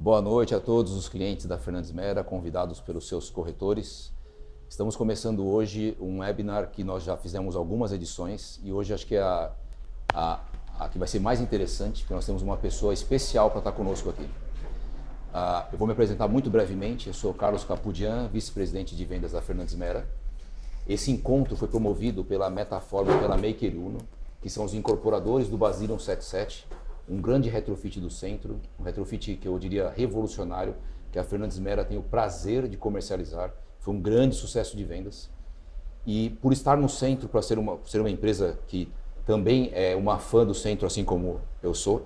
Boa noite a todos os clientes da Fernandes Mera, convidados pelos seus corretores. Estamos começando hoje um webinar que nós já fizemos algumas edições e hoje acho que é a que vai ser mais interessante, porque nós temos uma pessoa especial para estar conosco aqui. Eu vou me apresentar muito brevemente, eu sou Carlos Capudian, vice-presidente de vendas da Fernandes Mera. Esse encontro foi promovido pela Metaforma e pela Maker Uno, que são os incorporadores do Basilium 77, um grande retrofit do centro, um retrofit que eu diria revolucionário, que a Fernandes Mera tem o prazer de comercializar. Foi um grande sucesso de vendas. E por estar no centro, para ser uma empresa que também é uma fã do centro, assim como eu sou,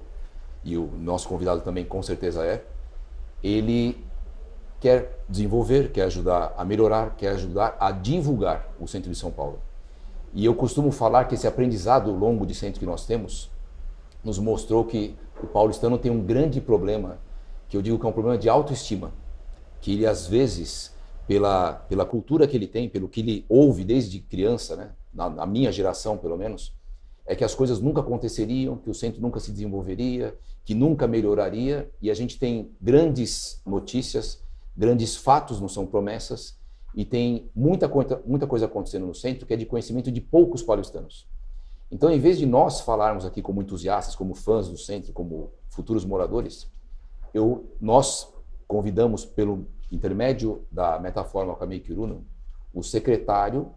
e o nosso convidado também com certeza é, ele quer desenvolver, quer ajudar a melhorar, quer ajudar a divulgar o centro de São Paulo. E eu costumo falar que esse aprendizado longo de centro que nós temos nos mostrou que o paulistano tem um grande problema, que eu digo que é um problema de autoestima, que ele às vezes, pela cultura que ele tem, pelo que ele ouve desde criança, né, na minha geração pelo menos, é que as coisas nunca aconteceriam, que o centro nunca se desenvolveria, que nunca melhoraria, e a gente tem grandes notícias, grandes fatos, não são promessas, e tem muita coisa acontecendo no centro que é de conhecimento de poucos paulistanos. Então, em vez de nós falarmos aqui como entusiastas, como fãs do centro, como futuros moradores, nós convidamos, pelo intermédio da Metaforma com a Maker Uno, o secretário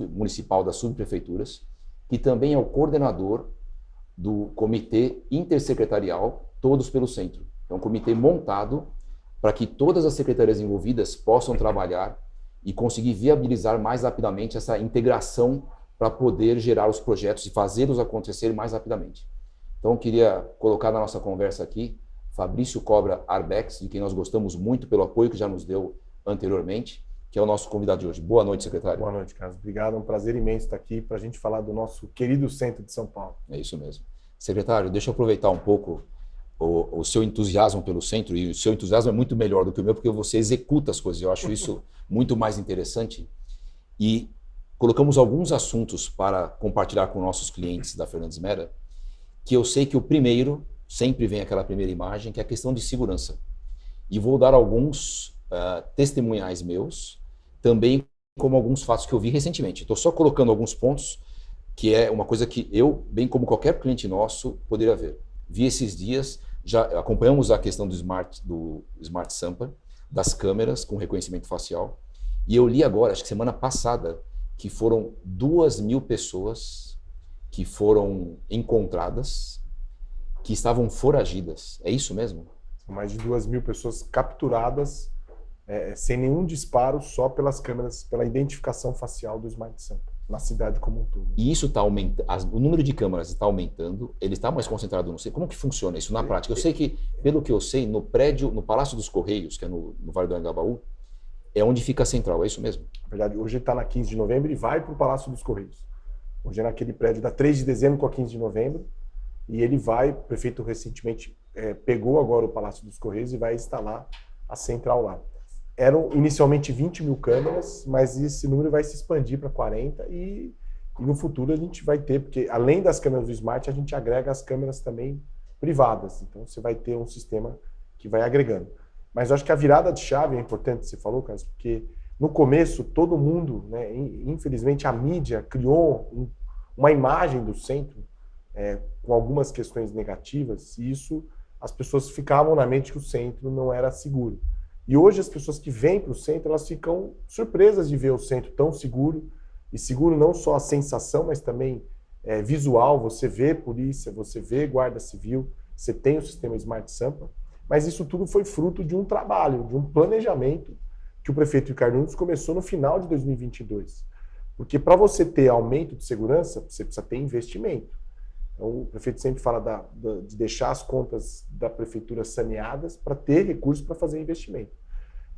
municipal das subprefeituras, que também é o coordenador do comitê intersecretarial Todos pelo Centro. É um comitê montado para que todas as secretarias envolvidas possam trabalhar e conseguir viabilizar mais rapidamente essa integração para poder gerar os projetos e fazê-los acontecer mais rapidamente. Então, eu queria colocar na nossa conversa aqui Fabrício Cobra Arbex, de quem nós gostamos muito pelo apoio que já nos deu anteriormente, que é o nosso convidado de hoje. Boa noite, secretário. Boa noite, Carlos. Obrigado, é um prazer imenso estar aqui para a gente falar do nosso querido centro de São Paulo. É isso mesmo. Secretário, deixa eu aproveitar um pouco o seu entusiasmo pelo centro, e o seu entusiasmo é muito melhor do que o meu, porque você executa as coisas. Eu acho isso muito mais interessante. E colocamos alguns assuntos para compartilhar com nossos clientes da Fernandes Mera, que eu sei que o primeiro, sempre vem aquela primeira imagem, que é a questão de segurança. E vou dar alguns testemunhais meus, também como alguns fatos que eu vi recentemente. Estou só colocando alguns pontos, que é uma coisa que eu, bem como qualquer cliente nosso, poderia ver. Vi esses dias, já acompanhamos a questão do Smart Sampa, das câmeras com reconhecimento facial, e eu li agora, acho que semana passada, que foram 2.000 pessoas que foram encontradas, que estavam foragidas. É isso mesmo? São mais de 2.000 pessoas capturadas sem nenhum disparo, só pelas câmeras, pela identificação facial do Smart Sampa, na cidade como um todo. E isso está aumentando, o número de câmeras está aumentando, ele está mais concentrado no centro. Como que funciona isso na prática? Eu sei que, pelo que eu sei, no prédio, no Palácio dos Correios, que é no Vale do Anhangabaú, é onde fica a central, é isso mesmo? Na verdade, hoje está na 15 de novembro e vai para o Palácio dos Correios. Hoje é naquele prédio da 3 de dezembro com a 15 de novembro, e ele vai, o prefeito recentemente pegou agora o Palácio dos Correios e vai instalar a central lá. Eram inicialmente 20.000 câmeras, mas esse número vai se expandir para 40 e no futuro a gente vai ter, porque além das câmeras do Smart, a gente agrega as câmeras também privadas. Então você vai ter um sistema que vai agregando. Mas eu acho que a virada de chave é importante, você falou, Carlos, porque no começo todo mundo, né, infelizmente a mídia criou uma imagem do centro com algumas questões negativas, e isso as pessoas ficavam na mente que o centro não era seguro. E hoje as pessoas que vêm para o centro, elas ficam surpresas de ver o centro tão seguro, e seguro não só a sensação, mas também visual. Você vê polícia, você vê guarda civil, você tem o sistema Smart Sampa, mas isso tudo foi fruto de um trabalho, de um planejamento que o prefeito Ricardo Nunes começou no final de 2022. Porque para você ter aumento de segurança, você precisa ter investimento. Então, o prefeito sempre fala de deixar as contas da prefeitura saneadas para ter recursos para fazer investimento.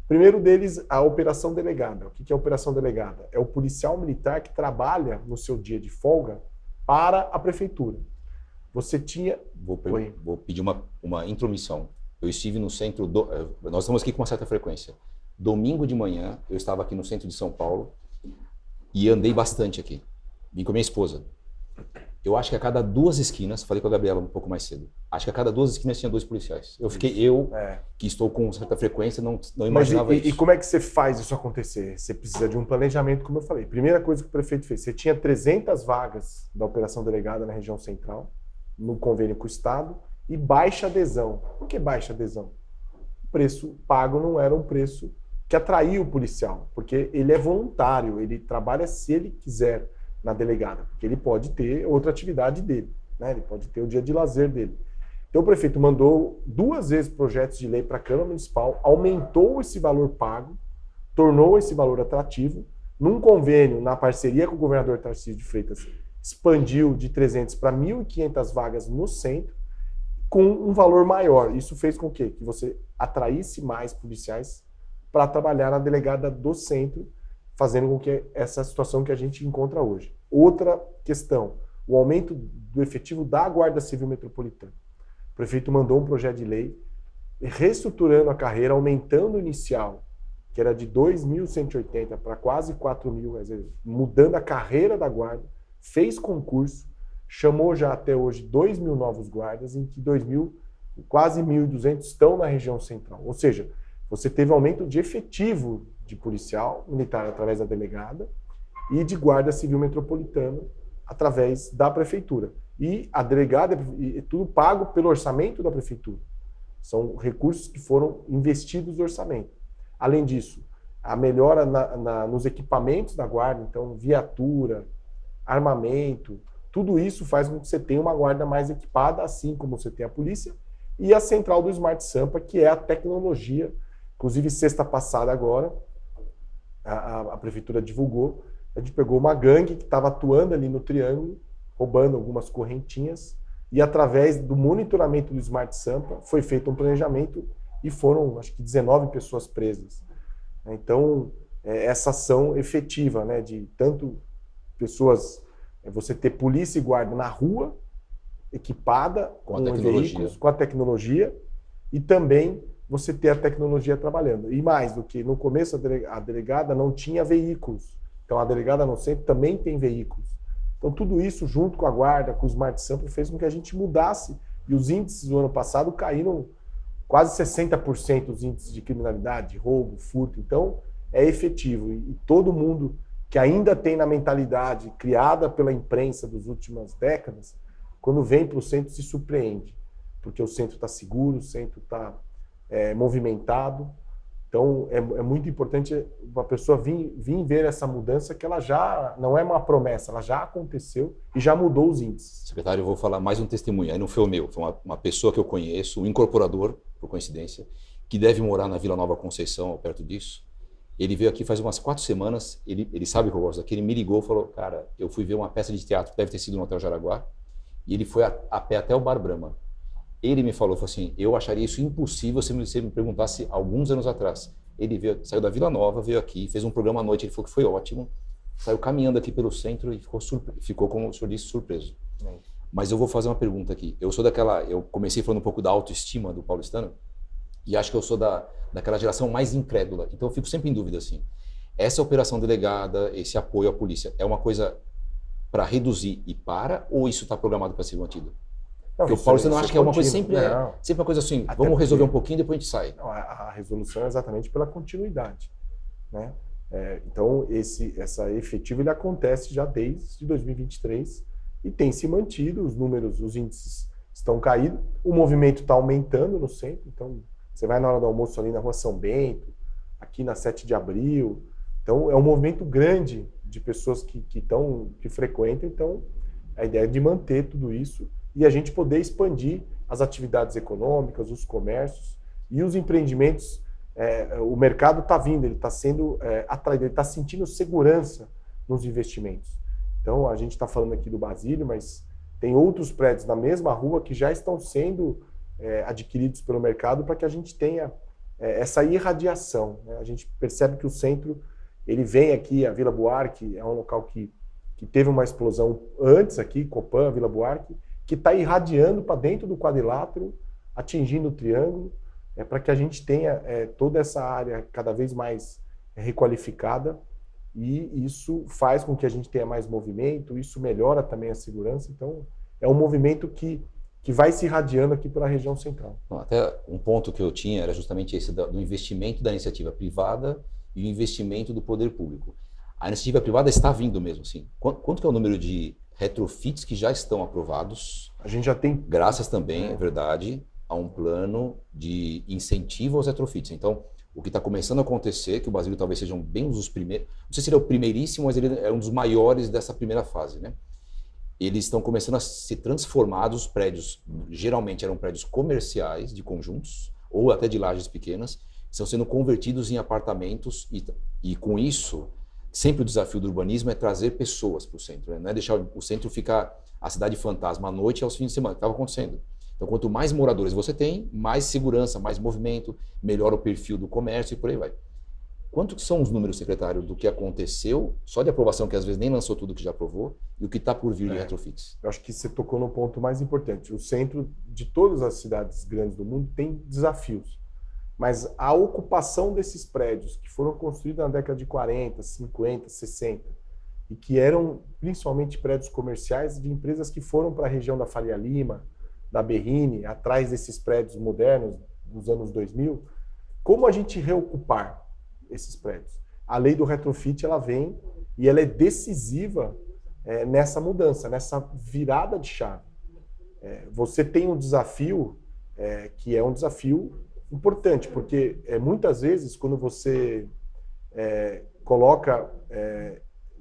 Primeiro deles, a operação delegada. O que é a operação delegada? É o policial militar que trabalha no seu dia de folga para a prefeitura. Você tinha... Vou pedir uma intromissão. Eu estive no centro, nós estamos aqui com uma certa frequência. Domingo de manhã, eu estava aqui no centro de São Paulo e andei bastante aqui. Vim com a minha esposa. Eu acho que a cada 2 esquinas, falei com a Gabriela um pouco mais cedo, acho que a cada 2 esquinas tinha 2 policiais. Que estou com certa frequência, não imaginava isso. E como é que você faz isso acontecer? Você precisa de um planejamento, como eu falei. Primeira coisa que o prefeito fez, você tinha 300 vagas da Operação Delegada na região central, no convênio com o Estado, e baixa adesão. Por que baixa adesão? O preço pago não era um preço que atraía o policial, porque ele é voluntário, ele trabalha se ele quiser na delegada, porque ele pode ter outra atividade dele, né? Ele pode ter o dia de lazer dele. Então o prefeito mandou 2 vezes projetos de lei para a Câmara Municipal, aumentou esse valor pago, tornou esse valor atrativo, num convênio, na parceria com o governador Tarcísio de Freitas, expandiu de 300 para 1.500 vagas no centro, com um valor maior. Isso fez com que você atraísse mais policiais para trabalhar na delegada do centro, fazendo com que essa situação que a gente encontra hoje. Outra questão, o aumento do efetivo da Guarda Civil Metropolitana. O prefeito mandou um projeto de lei reestruturando a carreira, aumentando o inicial, que era de 2.180 para quase 4.000, mudando a carreira da guarda, fez concurso, chamou já até hoje 2.000 novos guardas, em que 2.000, quase 1.200 estão na região central. Ou seja, você teve aumento de efetivo de policial militar através da delegada e de guarda civil metropolitana através da prefeitura. E a delegada é tudo pago pelo orçamento da prefeitura. São recursos que foram investidos no orçamento. Além disso, a melhora nos equipamentos da guarda, então viatura, armamento, tudo isso faz com que você tenha uma guarda mais equipada, assim como você tem a polícia, e a central do Smart Sampa, que é a tecnologia. Inclusive, sexta passada agora, a prefeitura divulgou, a gente pegou uma gangue que estava atuando ali no Triângulo, roubando algumas correntinhas, e através do monitoramento do Smart Sampa foi feito um planejamento e foram, acho que 19 pessoas presas. Então, essa ação efetiva, né, de tanto pessoas, você ter polícia e guarda na rua, equipada com veículos, com a tecnologia, e também você ter a tecnologia trabalhando. E mais do que no começo a delegada não tinha veículos. Então a delegada no centro também tem veículos. Então tudo isso junto com a guarda, com o Smart Sampa, fez com que a gente mudasse. E os índices do ano passado caíram quase 60% os índices de criminalidade, roubo, furto. Então é efetivo. E todo mundo que ainda tem na mentalidade criada pela imprensa das últimas décadas, quando vem para o centro se surpreende. Porque o centro está seguro, o centro está movimentado. Então, é muito importante uma pessoa vir ver essa mudança, que ela já não é uma promessa, ela já aconteceu e já mudou os índices. Secretário, eu vou falar mais um testemunho, aí não foi o meu, foi uma pessoa que eu conheço, um incorporador, por coincidência, que deve morar na Vila Nova Conceição, perto disso. Ele veio aqui faz umas 4 semanas, ele sabe que eu gosto daqui, ele me ligou e falou, cara, eu fui ver uma peça de teatro, deve ter sido no Hotel Jaraguá, e ele foi a pé até o Bar Brahma. Ele me falou assim, eu acharia isso impossível se você me perguntasse alguns anos atrás. Ele saiu da Vila Nova, veio aqui, fez um programa à noite, ele falou que foi ótimo, saiu caminhando aqui pelo centro e ficou como o senhor disse, surpreso. Mas eu vou fazer uma pergunta aqui. Eu comecei falando um pouco da autoestima do paulistano, e acho que eu sou daquela geração mais incrédula. Então eu fico sempre em dúvida assim. Essa operação delegada, esse apoio à polícia, é uma coisa para reduzir e ou isso está programado para ser mantido? Porque o paulistano acha que é uma coisa sempre uma coisa assim, até vamos resolver um pouquinho e depois a gente sai. Não, a resolução é exatamente pela continuidade, né? Então essa efetiva ele acontece já desde 2023 e tem se mantido, os números, os índices estão caindo, o movimento está aumentando no centro, então você vai na hora do almoço ali na Rua São Bento, aqui na 7 de Abril, então é um movimento grande de pessoas que frequentam, então a ideia é de manter tudo isso e a gente poder expandir as atividades econômicas, os comércios e os empreendimentos. O mercado está vindo, ele está sendo atraído, ele está sentindo segurança nos investimentos. Então, a gente está falando aqui do Basílio, mas tem outros prédios na mesma rua que já estão sendo adquiridos pelo mercado para que a gente tenha essa irradiação, né? A gente percebe que o centro, ele vem aqui, a Vila Buarque é um local que teve uma explosão antes aqui, Copan, Vila Buarque, que está irradiando para dentro do quadrilátero, atingindo o Triângulo, para que a gente tenha toda essa área cada vez mais requalificada e isso faz com que a gente tenha mais movimento, isso melhora também a segurança. Então, é um movimento que vai se irradiando aqui pela região central. Até um ponto que eu tinha era justamente esse do investimento da iniciativa privada e o investimento do poder público. A iniciativa privada está vindo mesmo, assim. Quanto que é o número de retrofits que já estão aprovados? A gente já tem... Graças também, é verdade, a um plano de incentivo aos retrofits. Então, o que está começando a acontecer, que o Basílio talvez sejam bem um dos primeiros, não sei se ele é o primeiríssimo, mas ele é um dos maiores dessa primeira fase, né? Eles estão começando a ser transformados, os prédios, geralmente eram prédios comerciais de conjuntos, ou até de lajes pequenas, estão sendo convertidos em apartamentos e com isso, sempre o desafio do urbanismo é trazer pessoas para o centro, né? Não é deixar o centro ficar a cidade fantasma à noite e aos fins de semana, que estava acontecendo. Então, quanto mais moradores você tem, mais segurança, mais movimento, melhora o perfil do comércio e por aí vai. Quanto que são os números, secretário, do que aconteceu, só de aprovação, que às vezes nem lançou tudo que já aprovou, e o que está por vir de retrofits? Eu acho que você tocou no ponto mais importante. O centro de todas as cidades grandes do mundo tem desafios. Mas a ocupação desses prédios, que foram construídos na década de 40, 50, 60, e que eram principalmente prédios comerciais de empresas que foram para a região da Faria Lima, da Berrini, atrás desses prédios modernos dos anos 2000, como a gente reocupar esses prédios? A lei do retrofit, ela vem e ela é decisiva nessa mudança, nessa virada de chave. Você tem um desafio que é um desafio importante, porque muitas vezes quando você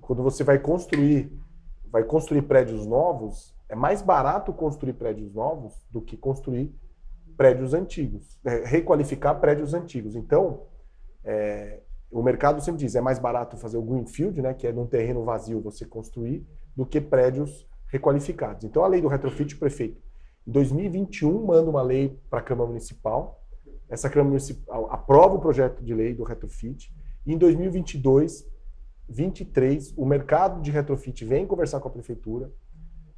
quando você vai construir prédios novos, é mais barato construir prédios novos do que construir prédios antigos, requalificar prédios antigos. Então, o mercado sempre diz, é mais barato fazer o greenfield, né, que é num terreno vazio você construir, do que prédios requalificados. Então, a lei do retrofit, o prefeito, em 2021, manda uma lei para a Câmara Municipal, essa Câmara Municipal aprova o projeto de lei do retrofit, e em 2022, 23, o mercado de retrofit vem conversar com a prefeitura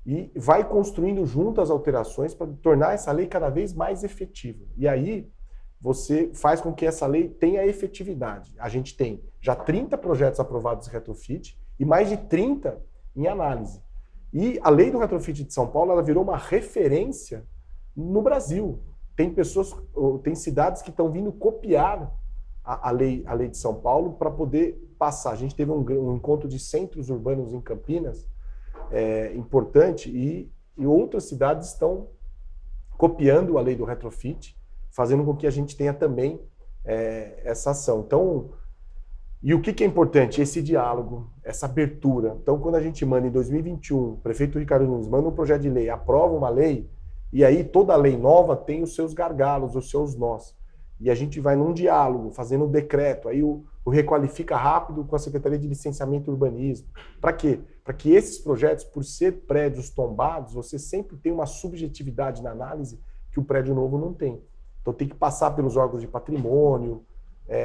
e vai construindo junto as alterações para tornar essa lei cada vez mais efetiva. E aí, você faz com que essa lei tenha efetividade. A gente tem já 30 projetos aprovados de retrofit e mais de 30 em análise. E a lei do retrofit de São Paulo, ela virou uma referência no Brasil. Tem cidades que estão vindo copiar a lei de São Paulo para poder passar. A gente teve um encontro de centros urbanos em Campinas, importante, e outras cidades estão copiando a lei do retrofit, fazendo com que a gente tenha também essa ação. Então, e o que é importante? Esse diálogo, essa abertura. Então, quando a gente manda em 2021, o prefeito Ricardo Nunes manda um projeto de lei, aprova uma lei, e aí toda lei nova tem os seus gargalos, os seus nós. E a gente vai num diálogo, fazendo um decreto, aí o requalifica rápido com a Secretaria de Licenciamento e Urbanismo. Para quê? Para que esses projetos, por ser prédios tombados, você sempre tem uma subjetividade na análise que o prédio novo não tem. Então tem que passar pelos órgãos de patrimônio,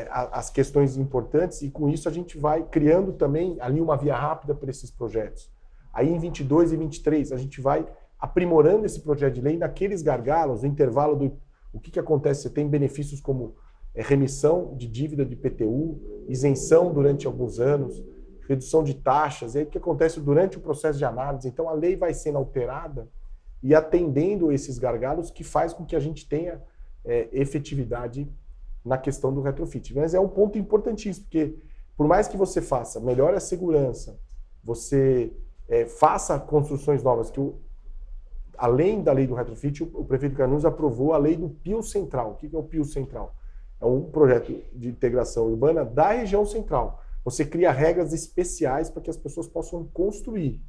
as questões importantes, e com isso a gente vai criando também ali uma via rápida para esses projetos. Aí em 22 e 23 a gente vai aprimorando esse projeto de lei naqueles gargalos, no intervalo do... O que acontece? Você tem benefícios como remissão de dívida de IPTU, isenção durante alguns anos, redução de taxas, e aí o que acontece durante o processo de análise? Então a lei vai sendo alterada e atendendo esses gargalos, que faz com que a gente tenha efetividade na questão do retrofit. Mas é um ponto importantíssimo, porque por mais que você faça, melhore a segurança, você faça construções novas, que além da lei do retrofit, o prefeito Carnunes aprovou a lei do Pio Central. O que é o Pio Central? É um projeto de integração urbana da região central. Você cria regras especiais para que as pessoas possam construir.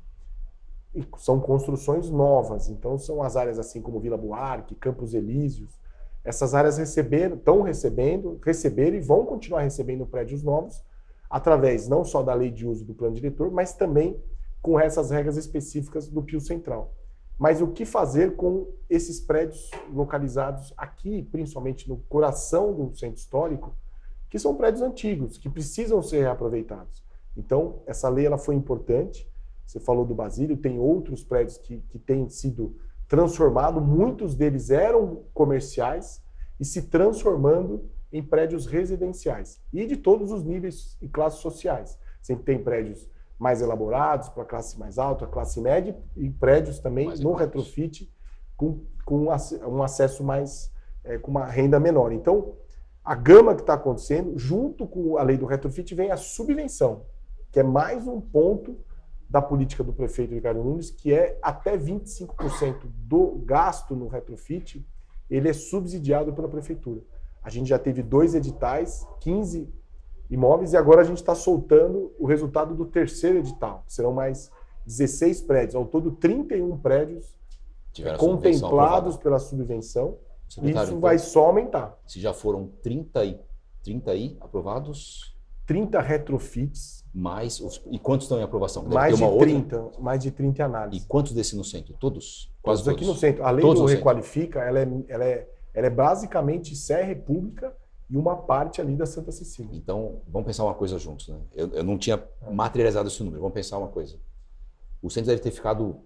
E são construções novas, então são as áreas assim como Vila Buarque, Campos Elíseos. Essas áreas receberam e vão continuar recebendo prédios novos, através não só da lei de uso do plano diretor, mas também com essas regras específicas do Pio Central. Mas o que fazer com esses prédios localizados aqui, principalmente no coração do centro histórico, que são prédios antigos, que precisam ser reaproveitados? Então, essa lei ela foi importante. Você falou do Basílio, tem outros prédios que têm sido transformados, muitos deles eram comerciais e se transformando em prédios residenciais, e de todos os níveis e classes sociais. Sempre tem prédios mais elaborados para classe mais alta, classe média, e prédios também no retrofit com um acesso mais, com uma renda menor. Então, a gama que está acontecendo, junto com a lei do retrofit, vem a subvenção, que é mais um ponto da política do prefeito Ricardo Nunes, que é até 25% do gasto no retrofit, ele é subsidiado pela prefeitura. A gente já teve 2 editais, 15 imóveis, e agora a gente está soltando o resultado do 3º edital, que serão mais 16 prédios. Ao todo, 31 prédios contemplados pela subvenção. E isso vai só aumentar. Se já foram 30 aprovados? 30 retrofits. E quantos estão em aprovação? Mais de 30 análises. E quantos desses no centro? Todos? Quase todos aqui no centro. A lei do Requalifica, ela é basicamente Sé República e uma parte ali da Santa Cecília. Então, vamos pensar uma coisa juntos, né? Eu não tinha materializado esse número. Vamos pensar uma coisa. O centro deve ter ficado,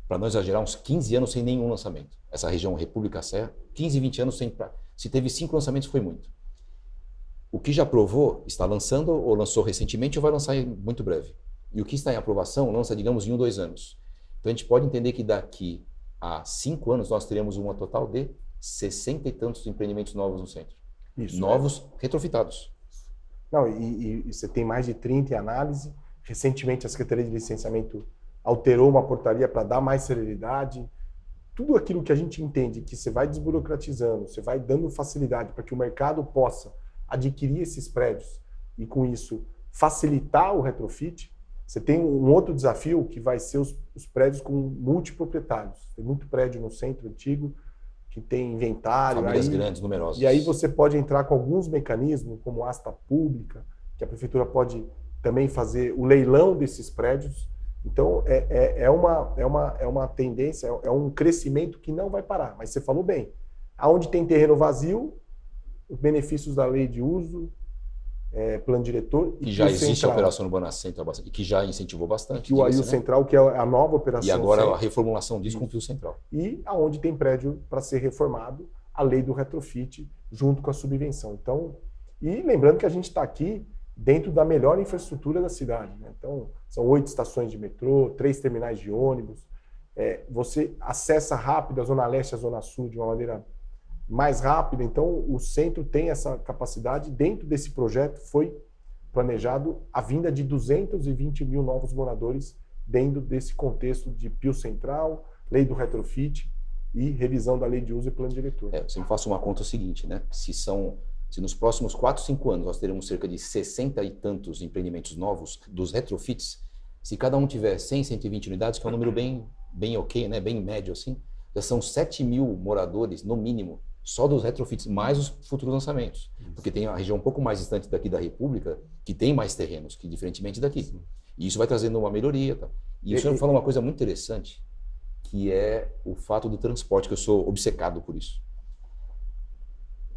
para não exagerar, uns 15 anos sem nenhum lançamento. Essa região República Sé, 15, 20 anos sem... Se teve 5 lançamentos, foi muito. O que já aprovou, está lançando ou lançou recentemente ou vai lançar muito breve. E o que está em aprovação, lança, digamos, em 1, 2 anos. Então, a gente pode entender que daqui a 5 anos nós teremos uma total de 60 e tantos empreendimentos novos no centro. Isso, novos, retrofitados. Não, e você tem mais de 30 em análise. Recentemente, a Secretaria de Licenciamento alterou uma portaria para dar mais celeridade. Tudo aquilo que a gente entende que você vai desburocratizando, você vai dando facilidade para que o mercado possa adquirir esses prédios e, com isso, facilitar o retrofit. Você tem um outro desafio que vai ser os prédios com multiproprietários. Tem muito prédio no centro antigo que tem inventário. Famílias grandes, numerosas. E aí você pode entrar com alguns mecanismos, como asta pública, que a prefeitura pode também fazer o leilão desses prédios. Então, é uma tendência, é um crescimento que não vai parar. Mas você falou bem, aonde tem terreno vazio, os benefícios da lei de uso, plano diretor... E já existe a operação urbana central, e que já incentivou bastante. E o AIU Central, que é a nova operação... E agora a reformulação disso com o Pio Central. E aonde tem prédio para ser reformado, a lei do retrofit, junto com a subvenção. Então, e lembrando que a gente está aqui dentro da melhor infraestrutura da cidade, né? Então, são 8 estações de metrô, 3 terminais de ônibus. Você acessa rápido a Zona Leste e a Zona Sul de uma maneira mais rápida. Então, o centro tem essa capacidade. Dentro desse projeto foi planejado a vinda de 220 mil novos moradores dentro desse contexto de Pio Central, lei do retrofit e revisão da lei de uso e plano diretor. Eu sempre faço uma conta seguinte, né? Se nos próximos 4, 5 anos nós teremos cerca de 60 e tantos empreendimentos novos dos retrofits, se cada um tiver 100, 120 unidades, que é um número bem ok, né? Bem médio assim, já são 7 mil moradores, no mínimo, só dos retrofits, mais os futuros lançamentos. Porque tem a região um pouco mais distante daqui da República, que tem mais terrenos, que diferentemente daqui. Sim. E isso vai trazendo uma melhoria. Tá? E o senhor falou uma coisa muito interessante, que é o fato do transporte, que eu sou obcecado por isso.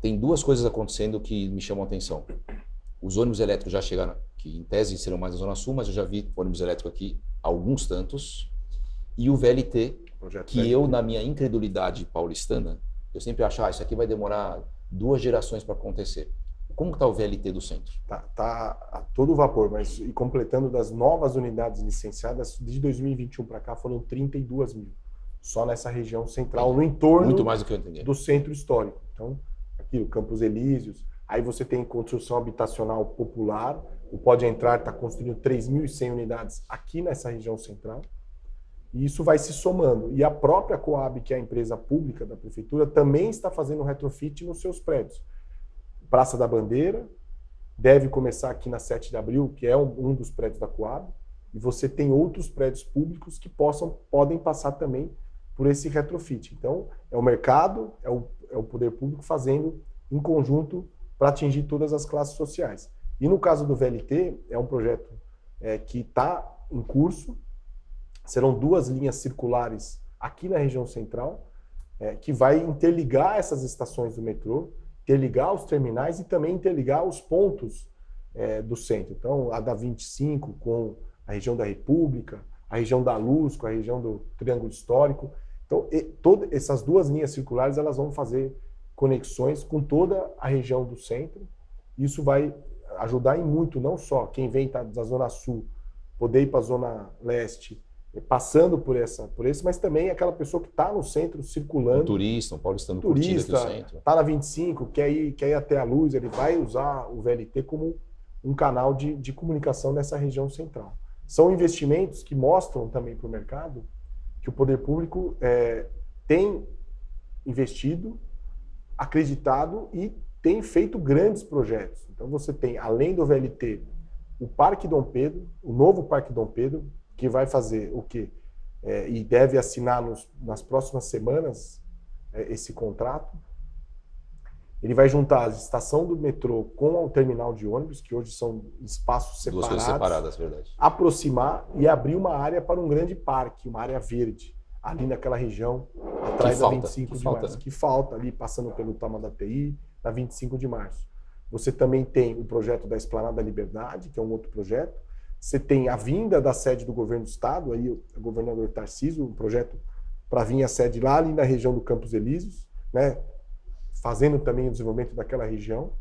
Tem 2 coisas acontecendo que me chamam a atenção. Os ônibus elétricos já chegaram, que em tese serão mais na Zona Sul, mas eu já vi ônibus elétrico aqui, alguns tantos. E o VLT, que eu, na minha incredulidade paulistana, eu sempre acho, isso aqui vai demorar 2 gerações para acontecer. Como está o VLT do centro? Tá a todo vapor, mas e completando das novas unidades licenciadas, de 2021 para cá foram 32 mil. Só nessa região central, no entorno muito mais do que eu entendi. Do centro histórico. Então, aqui o Campos Elíseos, aí você tem construção habitacional popular, o Pode Entrar está construindo 3.100 unidades aqui nessa região central. E isso vai se somando. E a própria Coab, que é a empresa pública da prefeitura, também está fazendo retrofit nos seus prédios. Praça da Bandeira deve começar aqui na 7 de abril, que é um dos prédios da Coab. E você tem outros prédios públicos que podem passar também por esse retrofit. Então, é o mercado, é o poder público fazendo em conjunto para atingir todas as classes sociais. E no caso do VLT, é um projeto que está em curso. Serão 2 linhas circulares aqui na região central, que vai interligar essas estações do metrô, interligar os terminais e também interligar os pontos do centro. Então, a da 25 com a região da República, a região da Luz com a região do Triângulo Histórico. Então, todas essas 2 linhas circulares elas vão fazer conexões com toda a região do centro. Isso vai ajudar em muito, não só quem vem da Zona Sul, poder ir para a Zona Leste, passando por esse, mas também aquela pessoa que está no centro circulando. Um turista, um paulistano curtindo aqui o centro. Está na 25, quer ir até a Luz, ele vai usar o VLT como um canal de comunicação nessa região central. São investimentos que mostram também para o mercado que o poder público tem investido, acreditado e tem feito grandes projetos. Então você tem, além do VLT, o Parque Dom Pedro, o novo Parque Dom Pedro, que vai fazer o quê? E deve assinar nas próximas semanas esse contrato. Ele vai juntar a estação do metrô com o terminal de ônibus, que hoje são espaços separados. 2 coisas separadas, verdade. Aproximar e abrir uma área para um grande parque, uma área verde, ali naquela região, atrás da 25 de março. Né? Que falta ali, passando pelo Tamandatei, na 25 de março. Você também tem o projeto da Esplanada da Liberdade, que é um outro projeto. Você tem a vinda da sede do governo do estado, aí o governador Tarcísio, um projeto para vir a sede lá ali na região do Campos Elíseos, né? Fazendo também o desenvolvimento daquela região.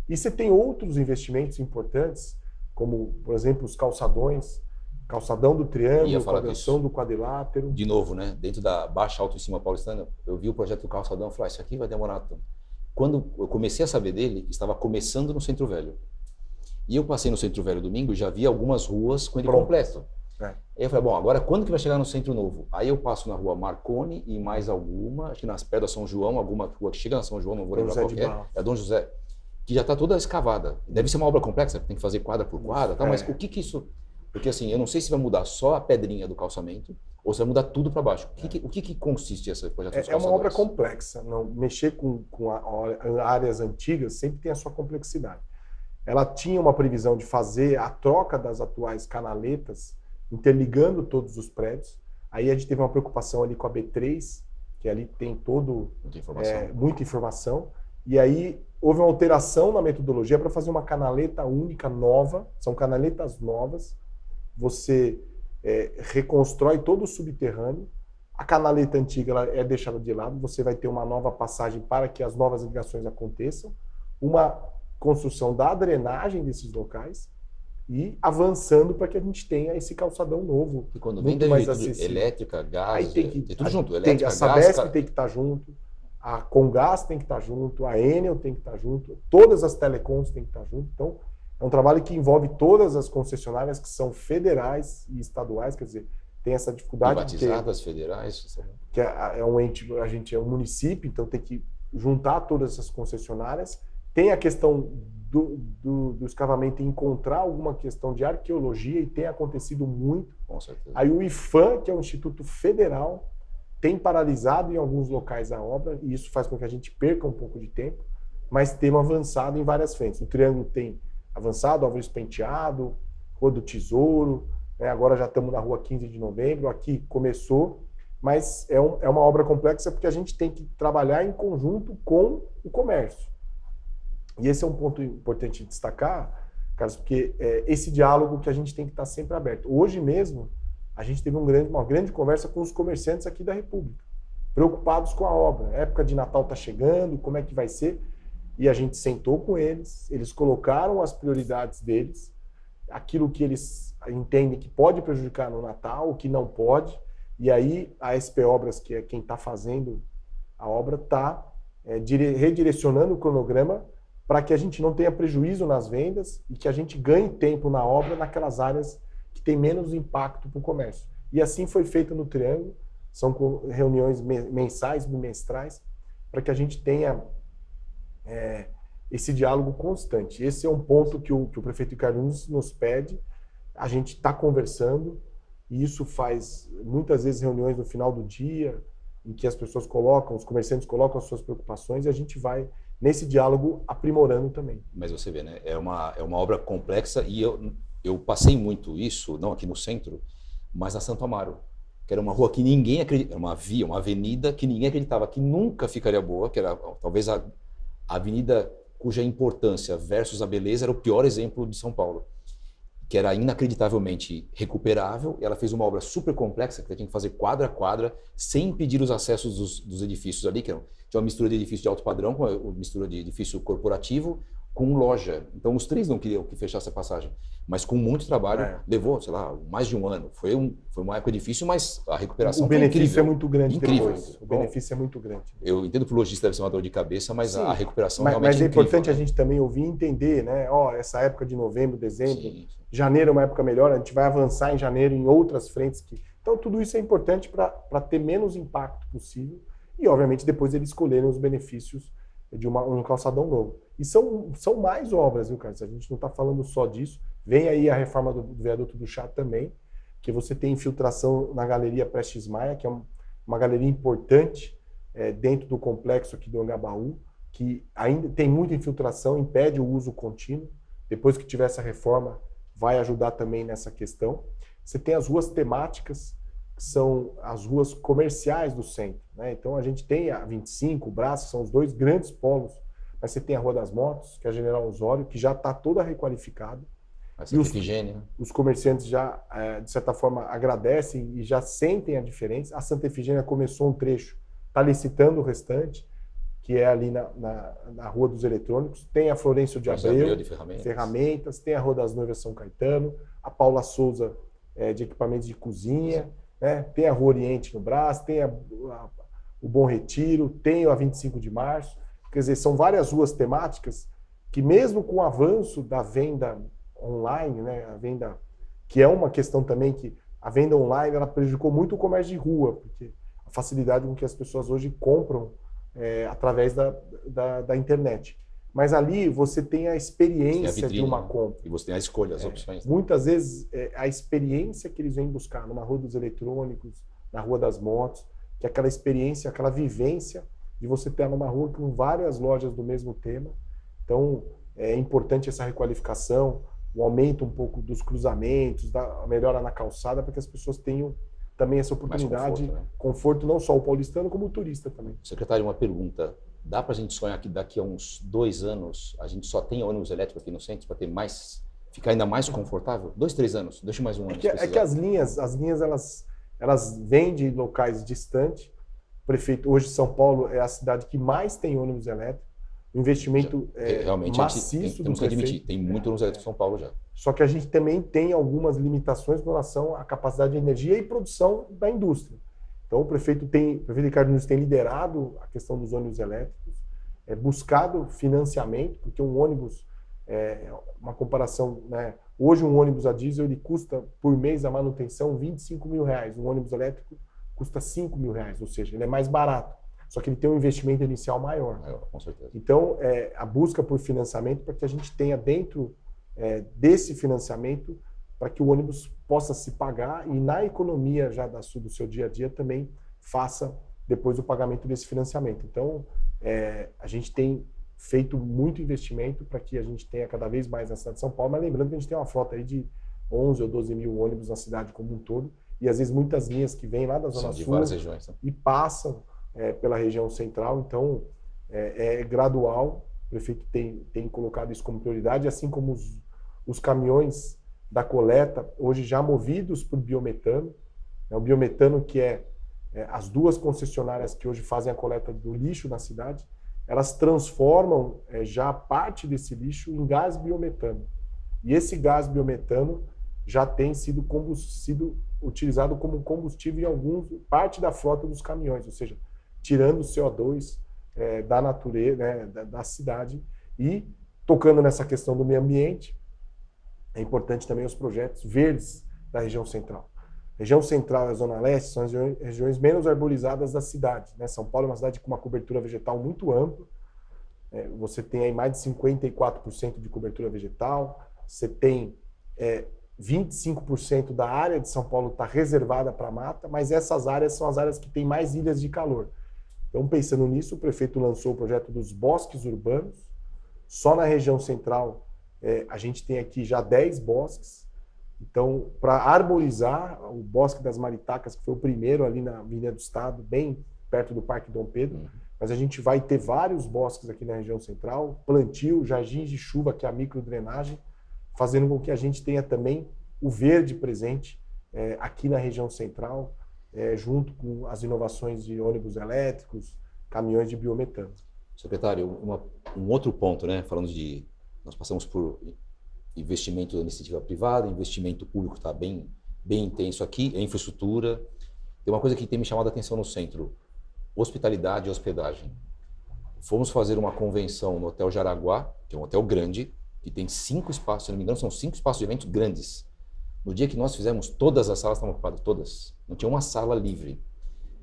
E você tem outros investimentos importantes, como, por exemplo, os calçadões, calçadão do Triângulo, calçadão do Quadrilátero. De novo, né? Dentro da Baixa Autoestima Paulistana, eu vi o projeto do calçadão e falei, isso aqui vai demorar tanto. Quando eu comecei a saber dele, estava começando no Centro Velho. E eu passei no Centro Velho domingo e já vi algumas ruas com ele completo. Aí eu falei, bom, agora quando que vai chegar no Centro Novo? Aí eu passo na rua Marconi e mais alguma, acho que nas pedras São João, alguma rua que chega na São João, não vou lembrar qual é, é Dom José, que já está toda escavada. Deve ser uma obra complexa, tem que fazer quadra por quadra, tá? Mas o que isso... Porque assim, eu não sei se vai mudar só a pedrinha do calçamento ou se vai mudar tudo para baixo. O que consiste esse projeto dos calçadões? É uma obra complexa. Não, mexer com áreas antigas sempre tem a sua complexidade. Ela tinha uma previsão de fazer a troca das atuais canaletas, interligando todos os prédios. Aí a gente teve uma preocupação ali com a B3, que ali tem muita informação. E aí houve uma alteração na metodologia para fazer uma canaleta única nova, são canaletas novas. Você reconstrói todo o subterrâneo, a canaleta antiga ela é deixada de lado, você vai ter uma nova passagem para que as novas ligações aconteçam, uma construção da drenagem desses locais e avançando para que a gente tenha esse calçadão novo. E quando vem mais elétrica, gás, aí tem tudo junto. A Sabesp tem que estar junto, a Comgás tem que estar junto, a Enel tem que estar junto, todas as telecoms tem que estar junto. Então, é um trabalho que envolve todas as concessionárias que são federais e estaduais, quer dizer, tem essa dificuldade privatizadas, federais, que é um ente, a gente é um município, então tem que juntar todas essas concessionárias. Tem a questão do escavamento e encontrar alguma questão de arqueologia, e tem acontecido muito. Com certeza. Aí o IPHAN, que é um instituto federal, tem paralisado em alguns locais a obra, e isso faz com que a gente perca um pouco de tempo, mas temos avançado em várias frentes. O Triângulo tem avançado, Álvares Penteado, Rua do Tesouro, né? Agora já estamos na Rua 15 de Novembro, aqui começou, mas é uma obra complexa porque a gente tem que trabalhar em conjunto com o comércio. E esse é um ponto importante de destacar, Carlos, porque esse diálogo que a gente tem que estar sempre aberto. Hoje mesmo, a gente teve uma grande conversa com os comerciantes aqui da República, preocupados com a obra. A época de Natal está chegando, como é que vai ser? E a gente sentou com eles colocaram as prioridades deles, aquilo que eles entendem que pode prejudicar no Natal, o que não pode, e aí a SP Obras, que é quem está fazendo a obra, está redirecionando o cronograma para que a gente não tenha prejuízo nas vendas e que a gente ganhe tempo na obra naquelas áreas que tem menos impacto para o comércio. E assim foi feito no Triângulo, são reuniões mensais, bimestrais, para que a gente tenha esse diálogo constante. Esse é um ponto que o prefeito Ricardo nos pede, a gente está conversando, e isso faz muitas vezes reuniões no final do dia, em que as pessoas os comerciantes colocam as suas preocupações, e a gente vai nesse diálogo aprimorando também. Mas você vê, né? É uma obra complexa, e eu passei muito isso, não aqui no centro, mas na Santo Amaro, que era uma rua que ninguém acreditava, uma avenida que ninguém acreditava que nunca ficaria boa, que era talvez a avenida cuja importância versus a beleza era o pior exemplo de São Paulo, que era inacreditavelmente recuperável, e ela fez uma obra super complexa, que tinha que fazer quadra a quadra, sem impedir os acessos dos edifícios ali, que tinha uma mistura de edifício de alto padrão com uma mistura de edifício corporativo, com loja. Então, os três não queriam que fechasse a passagem. Mas com muito trabalho, levou, sei lá, mais de um ano. Foi uma época difícil, mas a recuperação foi incrível. O benefício é muito grande incrível. Depois. O benefício é muito grande. Eu entendo que o lojista deve ser uma dor de cabeça, mas sim, a recuperação realmente mas é incrível. Importante, né? A gente também ouvir e entender, né? Essa época de novembro, dezembro, sim. Janeiro é uma época melhor, a gente vai avançar em janeiro em outras frentes. Então, tudo isso é importante para ter menos impacto possível e, obviamente, depois eles escolherem os benefícios de um calçadão novo. E são mais obras, viu, Carlos? A gente não está falando só disso. Vem aí a reforma do viaduto do Chá também, que você tem infiltração na Galeria Prestes Maia, que é uma galeria importante dentro do complexo aqui do Anhangabaú, que ainda tem muita infiltração, impede o uso contínuo. Depois que tiver essa reforma, vai ajudar também nessa questão. Você tem as ruas temáticas, que são as ruas comerciais do centro, né? Então a gente tem a 25, o Brás, que são os dois grandes polos, mas você tem a Rua das Motos, que é a General Osório, que já está toda requalificada. E os comerciantes já, de certa forma, agradecem e já sentem a diferença. A Santa Efigênia começou um trecho, está licitando o restante, que é ali na Rua dos Eletrônicos. Tem a Florencio de Abreu, de ferramentas, tem a Rua das Noivas São Caetano, a Paula Souza de equipamentos de cozinha, né? Tem a Rua Oriente no Brás, tem o Bom Retiro, tem a 25 de Março. Quer dizer, são várias ruas temáticas que mesmo com o avanço da venda online, né, a venda, que é uma questão também que a venda online ela prejudicou muito o comércio de rua, porque a facilidade com que as pessoas hoje compram através da internet. Mas ali você tem a experiência vitrine, de uma compra. E você tem a escolha, as opções. Muitas vezes a experiência que eles vêm buscar numa Rua dos Eletrônicos, na Rua das Motos, que é aquela experiência, aquela vivência de você ter numa rua com várias lojas do mesmo tema. Então, é importante essa requalificação, o aumento um pouco dos cruzamentos, a melhora na calçada, para que as pessoas tenham também essa oportunidade, conforto não só o paulistano, como o turista também. Secretário, uma pergunta. Dá para a gente sonhar que daqui a uns 2 anos a gente só tenha ônibus elétrico aqui no centro para ter ficar ainda mais confortável? 2, 3 anos? Deixa mais um ano. É que as linhas elas vêm de locais distantes. O prefeito, hoje São Paulo é a cidade que mais tem ônibus elétrico. O investimento realmente maciço temos que admitir, tem muito ônibus elétrico em São Paulo já. Só que a gente também tem algumas limitações com relação à capacidade de energia e produção da indústria. Então o prefeito Ricardo Nunes tem liderado a questão dos ônibus elétricos, buscado financiamento, porque um ônibus, uma comparação, né? Hoje um ônibus a diesel ele custa por mês a manutenção R$25 mil, um ônibus elétrico custa R$5 mil, ou seja, ele é mais barato. Só que ele tem um investimento inicial maior. Com certeza. Então, a busca por financiamento para que a gente tenha dentro desse financiamento para que o ônibus possa se pagar e na economia já do seu dia a dia também faça depois o pagamento desse financiamento. Então, a gente tem feito muito investimento para que a gente tenha cada vez mais na cidade de São Paulo, mas lembrando que a gente tem uma frota aí de 11 ou 12 mil ônibus na cidade como um todo e às vezes muitas linhas que vêm lá da Zona Sul várias regiões, né? E passam pela região central, então é gradual. O prefeito tem colocado isso como prioridade, assim como os caminhões da coleta, hoje já movidos por biometano. O biometano que as duas concessionárias que hoje fazem a coleta do lixo na cidade, elas transformam já parte desse lixo em gás biometano. E esse gás biometano já tem sido utilizado como combustível em parte da frota dos caminhões, ou seja, tirando o CO2 da natureza, né, da cidade e tocando nessa questão do meio ambiente. É importante também os projetos verdes da região central. A região central e a Zona Leste são as regiões menos arborizadas da cidade, né? São Paulo é uma cidade com uma cobertura vegetal muito ampla. Você tem aí mais de 54% de cobertura vegetal. Você tem 25% da área de São Paulo está reservada para mata, mas essas áreas são as áreas que têm mais ilhas de calor. Então, pensando nisso, o prefeito lançou o projeto dos bosques urbanos. Só na região central, a gente tem aqui já 10 bosques. Então, para arborizar, o Bosque das Maritacas, que foi o primeiro ali na Avenida do Estado, bem perto do Parque Dom Pedro, mas a gente vai ter vários bosques aqui na região central, plantio, jardins de chuva, que é a microdrenagem, fazendo com que a gente tenha também o verde presente aqui na região central, junto com as inovações de ônibus elétricos, caminhões de biometano. Secretário, um outro ponto, né? Falando de nós passamos por investimento da iniciativa privada, investimento público está bem intenso aqui, a infraestrutura. Tem uma coisa que tem me chamado a atenção no centro, hospitalidade e hospedagem. Fomos fazer uma convenção no Hotel Jaraguá, que é um hotel grande, que tem 5 espaços, se não me engano, são 5 espaços de eventos grandes. No dia que nós fizemos, todas as salas estavam ocupadas, todas. Não tinha uma sala livre.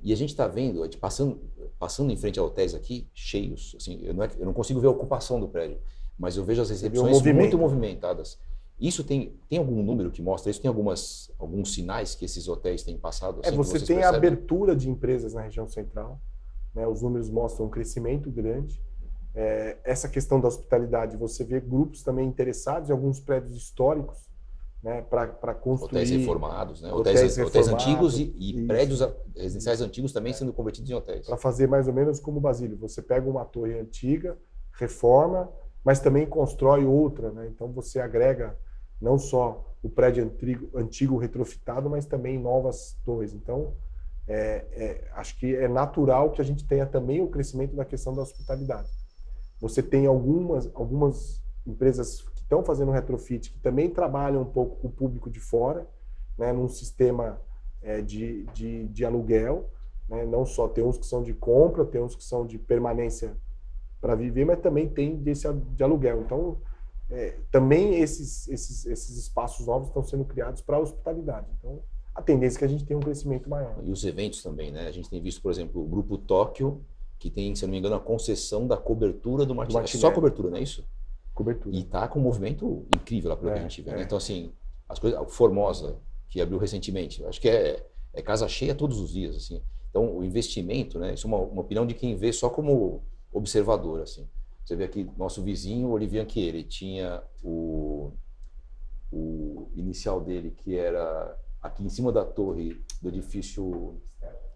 E a gente está vendo, a gente passando em frente a hotéis aqui, cheios. Assim, eu não consigo ver a ocupação do prédio, mas eu vejo as recepções muito movimentadas. Isso tem algum número que mostra isso? Tem alguns sinais que esses hotéis têm passado? Assim, você tem a abertura de empresas na região central, né? Os números mostram um crescimento grande. Essa questão da hospitalidade, você vê grupos também interessados em alguns prédios históricos, né, para construir... Hotéis reformados, né? Hotéis antigos e prédios residenciais antigos também sendo convertidos em hotéis. Para fazer mais ou menos como o Basílio. Você pega uma torre antiga, reforma, mas também constrói outra, né? Então você agrega não só o prédio antigo retrofitado, mas também novas torres. Então, acho que é natural que a gente tenha também o crescimento da questão da hospitalidade. Você tem algumas empresas que estão fazendo retrofit, que também trabalham um pouco com o público de fora, né, num sistema de aluguel, né? Não só tem uns que são de compra, tem uns que são de permanência para viver, mas também tem desse de aluguel. Então, também esses espaços novos estão sendo criados para a hospitalidade. Então, a tendência é que a gente tenha um crescimento maior. E os eventos também, né? A gente tem visto, por exemplo, o Grupo Tóquio, que tem, se eu não me engano, a concessão da cobertura do Martinelli. É só cobertura, não é isso? Cobertura. E está com um movimento incrível lá pelo que a gente vê. Né? Então, assim, as coisas, a Formosa, que abriu recentemente, acho que é casa cheia todos os dias. Assim. Então, o investimento, né? Isso é uma opinião de quem vê só como observador, assim. Você vê aqui, nosso vizinho, Olivier Anquier, ele tinha o inicial dele, que era aqui em cima da torre do edifício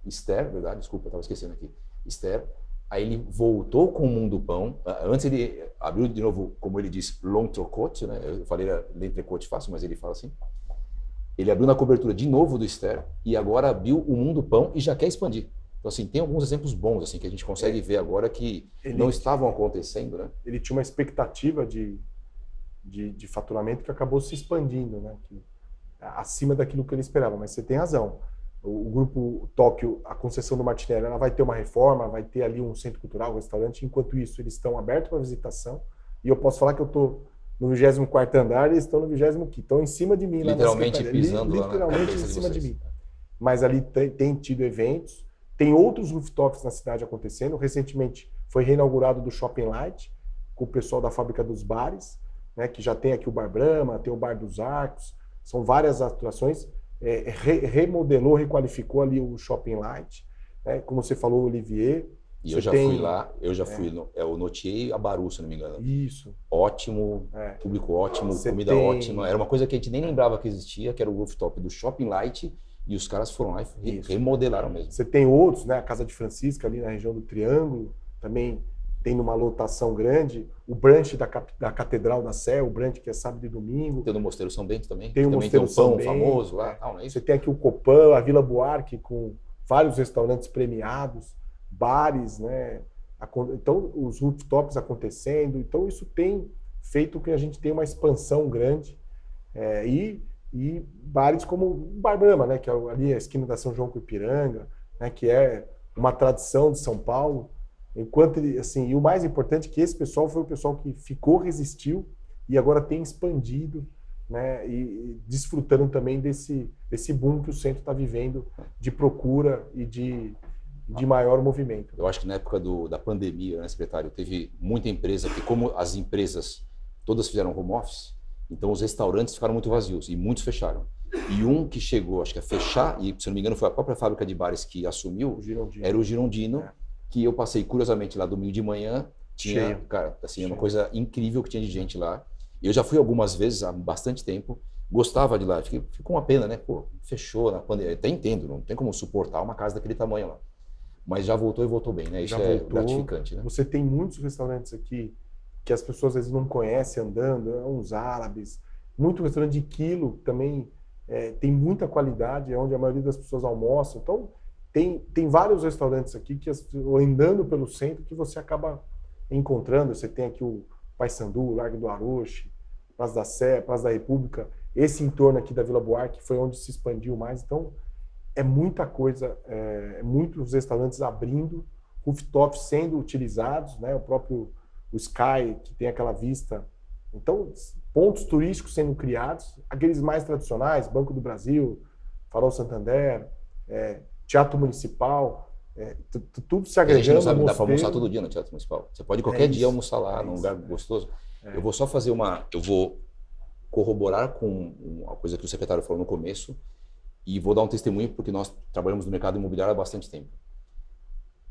Ster, verdade? Desculpa, estava esquecendo aqui. Ster. Aí ele voltou com o Mundo Pão. Antes ele abriu de novo, como ele diz, l'entrecôte, né? Eu falei l'entrecôte fácil, mas ele fala assim. Ele abriu na cobertura de novo do Ster e agora abriu o Mundo Pão e já quer expandir. Então, assim, tem alguns exemplos bons assim que a gente consegue ver agora que não estavam acontecendo, né? Ele tinha uma expectativa de faturamento que acabou se expandindo, né? Acima daquilo que ele esperava. Mas você tem razão. O Grupo Tóquio, a concessão do Martinelli, ela vai ter uma reforma, vai ter ali um centro cultural, um restaurante. Enquanto isso, eles estão abertos para visitação. E eu posso falar que eu estou no 24º andar e eles estão no 25º. Estão em cima de mim. Literalmente pisando literalmente em cima de mim. Mas ali tem tido eventos. Tem outros rooftops na cidade acontecendo. Recentemente foi reinaugurado do Shopping Light, com o pessoal da Fábrica dos Bares, né, que já tem aqui o Bar Brahma, tem o Bar dos Arcos. São várias atrações. Remodelou, requalificou ali o Shopping Light, né? Como você falou, o Olivier. E eu já fui lá, fui o Notier e a Baru, se não me engano. Isso. Ótimo, público ótimo, comida ótima. Era uma coisa que a gente nem lembrava que existia, que era o rooftop do Shopping Light, e os caras foram lá e remodelaram mesmo. Você tem outros, né? A Casa de Francisca, ali na região do Triângulo, também tem uma lotação grande. O brunch da Catedral da Sé, o brunch que é sábado e domingo. Tem o Mosteiro São Bento também. Tem o Mosteiro São Bento, famoso lá. Não é isso? Você tem aqui o Copan, a Vila Buarque, com vários restaurantes premiados, bares, né? Então, os rooftops acontecendo. Então, isso tem feito que a gente tenha uma expansão grande. E bares como o Bar Brahma, né? Que é ali a esquina da São João com Ipiranga, né? Que é uma tradição de São Paulo. Enquanto assim, e o mais importante é que esse pessoal foi o pessoal que ficou, resistiu e agora tem expandido, né, e desfrutando também desse boom que o centro está vivendo de procura e de maior movimento. Eu acho que na época da pandemia, né, secretário, teve muita empresa que, como as empresas todas fizeram home office, então os restaurantes ficaram muito vazios e muitos fecharam. E um que chegou, acho que a fechar, e se não me engano foi a própria fábrica de bares que assumiu, era o Girondino. Que eu passei curiosamente lá domingo de manhã, tinha, cara, assim, uma coisa incrível que tinha de gente lá. Eu já fui algumas vezes há bastante tempo, gostava de lá, ficou uma pena, né? Pô, fechou na pandemia, até entendo, não tem como suportar uma casa daquele tamanho lá. Mas já voltou e voltou bem, né? Isso é gratificante, né? Você tem muitos restaurantes aqui que as pessoas às vezes não conhecem andando, uns árabes, muito restaurante de quilo também tem muita qualidade, é onde a maioria das pessoas almoçam. Então, tem vários restaurantes aqui que andando pelo centro que você acaba encontrando. Você tem aqui o Paissandu, Largo do Aroche, Praça da Sé, Praça da República, esse entorno aqui da Vila Buarque foi onde se expandiu mais. Então, é muita coisa, muitos restaurantes abrindo, rooftops sendo utilizados, né? O próprio o Sky, que tem aquela vista. Então, pontos turísticos sendo criados, aqueles mais tradicionais, Banco do Brasil, Farol Santander, Teatro Municipal, tudo se agregando. A gente não sabe, dá para almoçar todo dia no Teatro Municipal. Você pode qualquer dia almoçar lá, num lugar gostoso. Eu vou só fazer eu vou corroborar com uma coisa que o secretário falou no começo e vou dar um testemunho porque nós trabalhamos no mercado imobiliário há bastante tempo.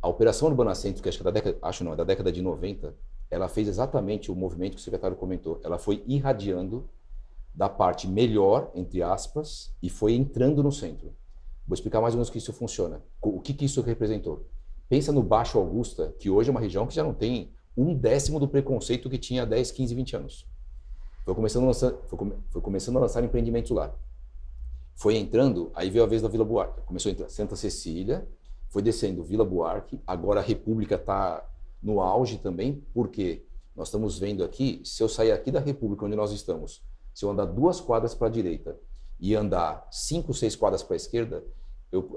A Operação Urbana Centro, que é da década de 90, ela fez exatamente o movimento que o secretário comentou. Ela foi irradiando da parte melhor, entre aspas, e foi entrando no centro. Vou explicar mais ou menos como isso funciona. O que isso representou? Pensa no Baixo Augusta, que hoje é uma região que já não tem 1/10 do preconceito que tinha há 10, 15, 20 anos. Foi começando a lançar empreendimentos lá. Foi entrando, aí veio a vez da Vila Buarque. Começou a entrar Santa Cecília, foi descendo Vila Buarque, agora a República está no auge também, porque nós estamos vendo aqui, se eu sair aqui da República, onde nós estamos, se eu andar 2 quadras para a direita e andar 5, 6 quadras para a esquerda,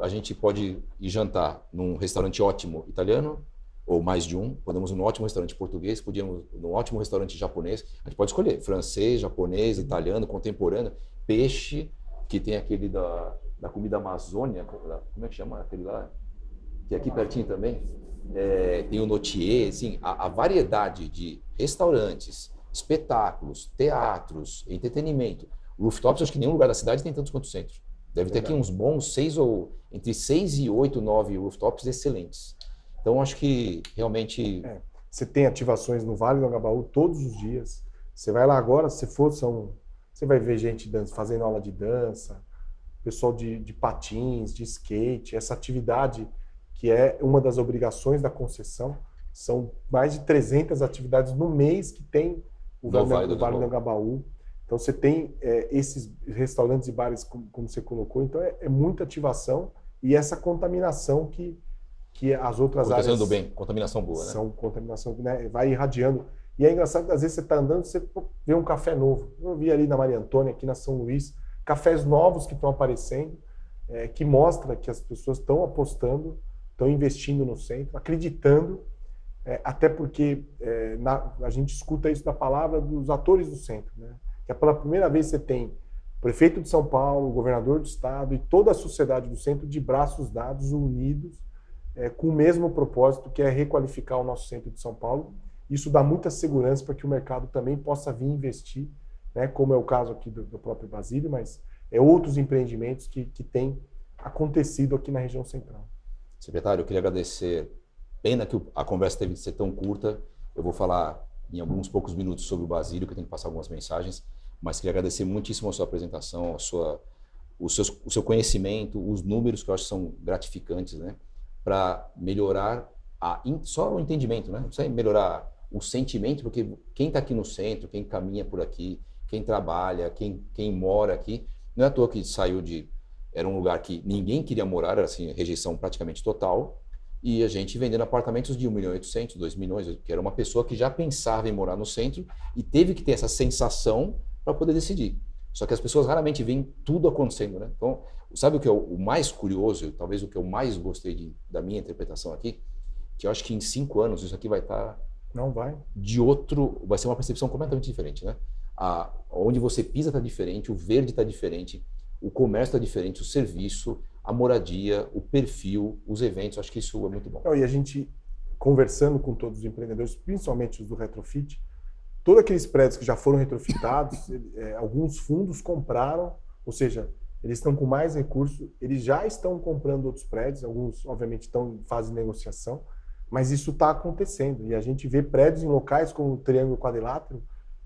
a gente pode ir jantar num restaurante ótimo italiano, ou mais de um, podemos ir num ótimo restaurante português, podíamos ir num ótimo restaurante japonês, a gente pode escolher francês, japonês, italiano, contemporâneo, peixe, que tem aquele da comida Amazônia, como é que chama aquele lá? Que é aqui pertinho também. Tem o Notier, assim, a variedade de restaurantes, espetáculos, teatros, entretenimento. Rooftops, acho que nenhum lugar da cidade tem tantos quanto o centro. Deve ter aqui uns bons entre 6 e 8, 9 rooftops excelentes. Então, acho que realmente... Você tem ativações no Vale do Anhangabaú todos os dias. Você vai lá agora, se for, você vai ver gente fazendo aula de dança, pessoal de patins, de skate, essa atividade que é uma das obrigações da concessão. São mais de 300 atividades no mês que tem o Vale do Anhangabaú. Então, você tem esses restaurantes e bares, como você colocou. Então, é muita ativação e essa contaminação que as outras áreas... Acontecendo bem, contaminação boa, né? São contaminação, né? Vai irradiando. E é engraçado, às vezes você está andando, você vê um café novo. Eu vi ali na Maria Antônia, aqui na São Luís, cafés novos que estão aparecendo, que mostra que as pessoas estão apostando, estão investindo no centro, acreditando, até porque a gente escuta isso da palavra dos atores do centro, né? Que pela primeira vez você tem o prefeito de São Paulo, o governador do estado e toda a sociedade do centro de braços dados, unidos, com o mesmo propósito, que é requalificar o nosso centro de São Paulo. Isso dá muita segurança para que o mercado também possa vir investir, né? Como é o caso aqui do próprio Basílio, mas outros empreendimentos que têm acontecido aqui na região central. Secretário, eu queria agradecer. Pena que a conversa teve que ser tão curta. Eu vou falar em alguns poucos minutos sobre o Basílio, que eu tenho que passar algumas mensagens, mas queria agradecer muitíssimo a sua apresentação, o seu conhecimento, os números que eu acho que são gratificantes, né? Para melhorar só o entendimento, né? Não precisa melhorar o sentimento, porque quem está aqui no centro, quem caminha por aqui, quem trabalha, quem mora aqui, não é à toa que saiu era um lugar que ninguém queria morar, era assim, rejeição praticamente total, e a gente vendendo apartamentos de 1,8 milhão, 2 milhões, que era uma pessoa que já pensava em morar no centro e teve que ter essa sensação para poder decidir. Só que as pessoas raramente veem tudo acontecendo, né? Então, sabe o que é o mais curioso, talvez o que eu mais gostei da minha interpretação aqui? Que eu acho que em 5 anos isso aqui vai estar... Não vai. Vai ser uma percepção completamente diferente, né? Onde você pisa está diferente, o verde está diferente, o comércio está diferente, o serviço, a moradia, o perfil, os eventos, acho que isso é muito bom. E a gente, conversando com todos os empreendedores, principalmente os do retrofit, todos aqueles prédios que já foram retrofitados, alguns fundos compraram, ou seja, eles estão com mais recursos, eles já estão comprando outros prédios, alguns obviamente estão em fase de negociação, mas isso está acontecendo. E a gente vê prédios em locais como o Triângulo Quadrilátero,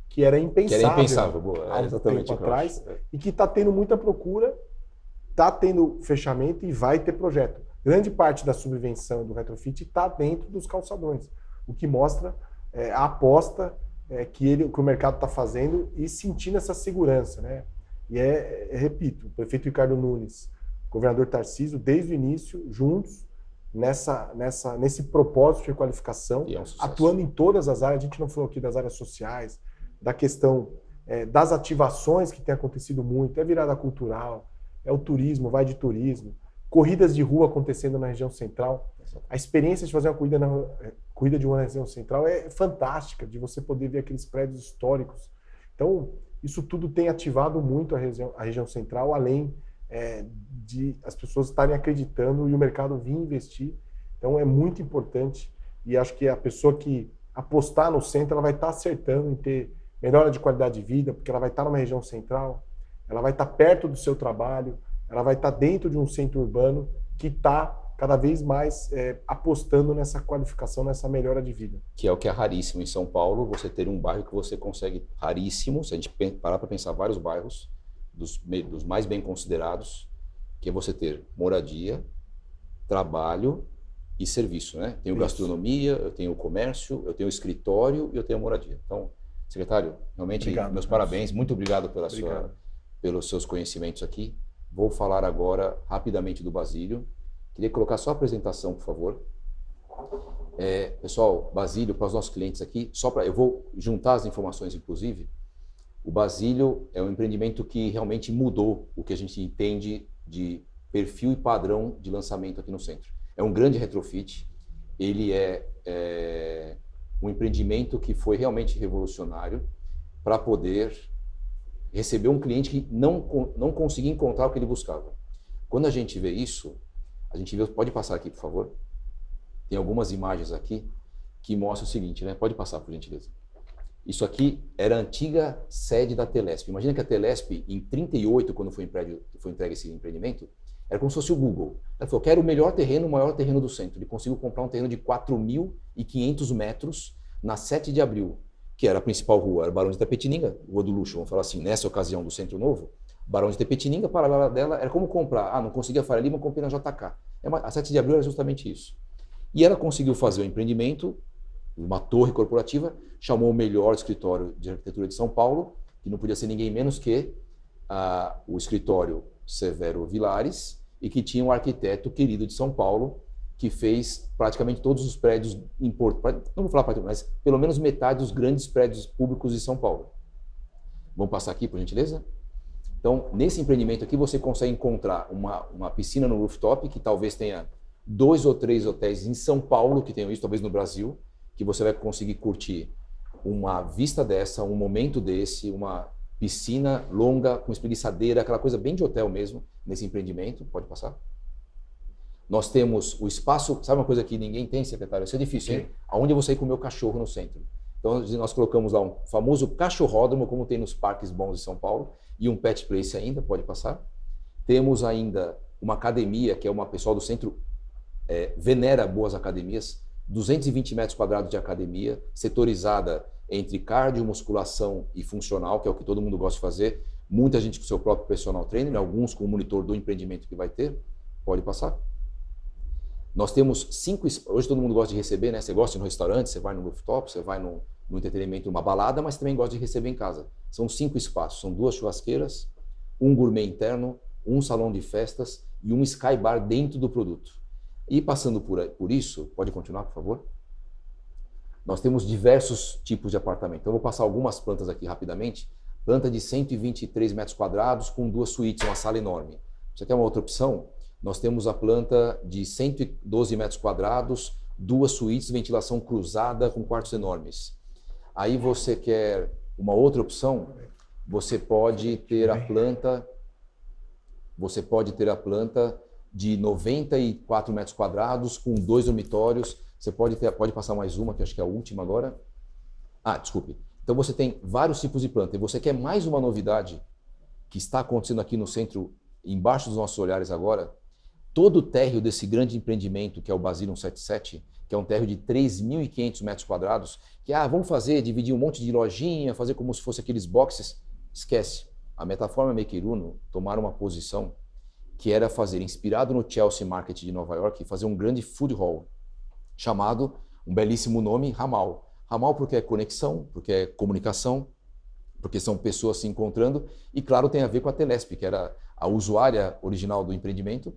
que era impensável, boa, há um tempo atrás, e que está tendo muita procura, está tendo fechamento e vai ter projeto. Grande parte da subvenção do retrofit está dentro dos calçadões, o que mostra a aposta que o mercado está fazendo e sentindo essa segurança, né? E repito, o prefeito Ricardo Nunes, o governador Tarcísio, desde o início, juntos, nesse propósito de qualificação, E é um sucesso. atuando em todas as áreas. A gente não falou aqui das áreas sociais, da questão das ativações que tem acontecido muito, é virada cultural, é o turismo, vai de turismo, corridas de rua acontecendo na região central. A experiência de fazer uma corrida de rua na região central é fantástica, de você poder ver aqueles prédios históricos. Então, isso tudo tem ativado muito a região central, além de as pessoas estarem acreditando e o mercado vir investir. Então, é muito importante, e acho que a pessoa que apostar no centro, ela vai estar acertando em ter melhora de qualidade de vida, porque ela vai estar numa região central, ela vai estar perto do seu trabalho, ela vai estar dentro de um centro urbano que está cada vez mais apostando nessa qualificação, nessa melhora de vida. Que é o que é raríssimo em São Paulo, você ter um bairro que você consegue, raríssimo, se a gente parar para pensar vários bairros, dos mais bem considerados, que é você ter moradia, trabalho e serviço, né? Tenho gastronomia, eu tenho comércio, eu tenho escritório e eu tenho moradia. Então, secretário, realmente, obrigado, meus parabéns, muito obrigado pelos seus conhecimentos aqui. Vou falar agora rapidamente do Basílio. Queria colocar só a apresentação, por favor. Pessoal, Basílio, para os nossos clientes aqui, eu vou juntar as informações, inclusive. O Basílio é um empreendimento que realmente mudou o que a gente entende de perfil e padrão de lançamento aqui no centro. É um grande retrofit, ele é um empreendimento que foi realmente revolucionário para poder receber um cliente que não conseguia encontrar o que ele buscava. Quando a gente vê isso, pode passar aqui, por favor. Tem algumas imagens aqui que mostram o seguinte, né? Pode passar, por gentileza. Isso aqui era a antiga sede da Telesp. Imagina que a Telesp, em 1938, quando foi entregue esse empreendimento, era como se fosse o Google. Ela falou, quero o melhor terreno, o maior terreno do centro. Ele conseguiu comprar um terreno de 4.500 metros na 7 de abril, que era a principal rua, era Barão de Itapetininga, Rua do Luxo, vamos falar assim, nessa ocasião do Centro Novo. Barão de Itapetininga, paralela dela, era como comprar. Não conseguia Faria Lima, comprei na JK. A 7 de abril era justamente isso. E ela conseguiu fazer o empreendimento, uma torre corporativa, chamou o melhor escritório de arquitetura de São Paulo, que não podia ser ninguém menos que o escritório Severo Vilares, e que tinha um arquiteto querido de São Paulo, que fez praticamente todos os prédios importantes, não vou falar praticamente, mas pelo menos metade dos grandes prédios públicos de São Paulo. Vamos passar aqui, por gentileza? Então, nesse empreendimento aqui, você consegue encontrar uma piscina no rooftop, que talvez tenha 2 ou 3 hotéis em São Paulo que tenham isso, talvez no Brasil, que você vai conseguir curtir uma vista dessa, um momento desse, uma piscina longa, com espreguiçadeira, aquela coisa bem de hotel mesmo, nesse empreendimento. Pode passar? Nós temos o espaço, sabe uma coisa que ninguém tem, secretário? Isso é difícil, hein? Aonde você comer o cachorro no centro. Então, nós colocamos lá um famoso cachorródromo, como tem nos parques bons de São Paulo, e um pet place ainda, pode passar. Temos ainda uma academia, que é uma pessoal do centro venera boas academias, 220 metros quadrados de academia, setorizada entre cardio, musculação e funcional, que é o que todo mundo gosta de fazer. Muita gente com seu próprio personal trainer, alguns com o monitor do empreendimento que vai ter. Pode passar. Nós temos 5... Hoje todo mundo gosta de receber, né? Você gosta de ir no restaurante, você vai no rooftop, você vai no entretenimento, numa balada, mas também gosta de receber em casa. São 5 espaços, são 2 churrasqueiras, um gourmet interno, um salão de festas e um sky bar dentro do produto. E passando por isso, pode continuar, por favor? Nós temos diversos tipos de apartamento. Então, eu vou passar algumas plantas aqui rapidamente. Planta de 123 metros quadrados com 2 suítes, uma sala enorme. Você quer uma outra opção? Nós temos a planta de 112 metros quadrados, 2 suítes, ventilação cruzada com quartos enormes. Aí você quer uma outra opção? Você pode ter a planta de 94 metros quadrados com 2 dormitórios. Você pode passar mais uma, que acho que é a última agora. Desculpe. Então você tem vários tipos de planta. E você quer mais uma novidade que está acontecendo aqui no centro, embaixo dos nossos olhares agora? Todo o térreo desse grande empreendimento, que é o Basílio 177, que é um térreo de 3.500 metros quadrados, que vamos dividir um monte de lojinha, fazer como se fosse aqueles boxes. Esquece. A Metaforma Maker Uno tomaram uma posição que era fazer, inspirado no Chelsea Market de Nova York, fazer um grande food hall, chamado, um belíssimo nome, Ramal. Ramal porque é conexão, porque é comunicação, porque são pessoas se encontrando, e claro, tem a ver com a Telesp, que era a usuária original do empreendimento.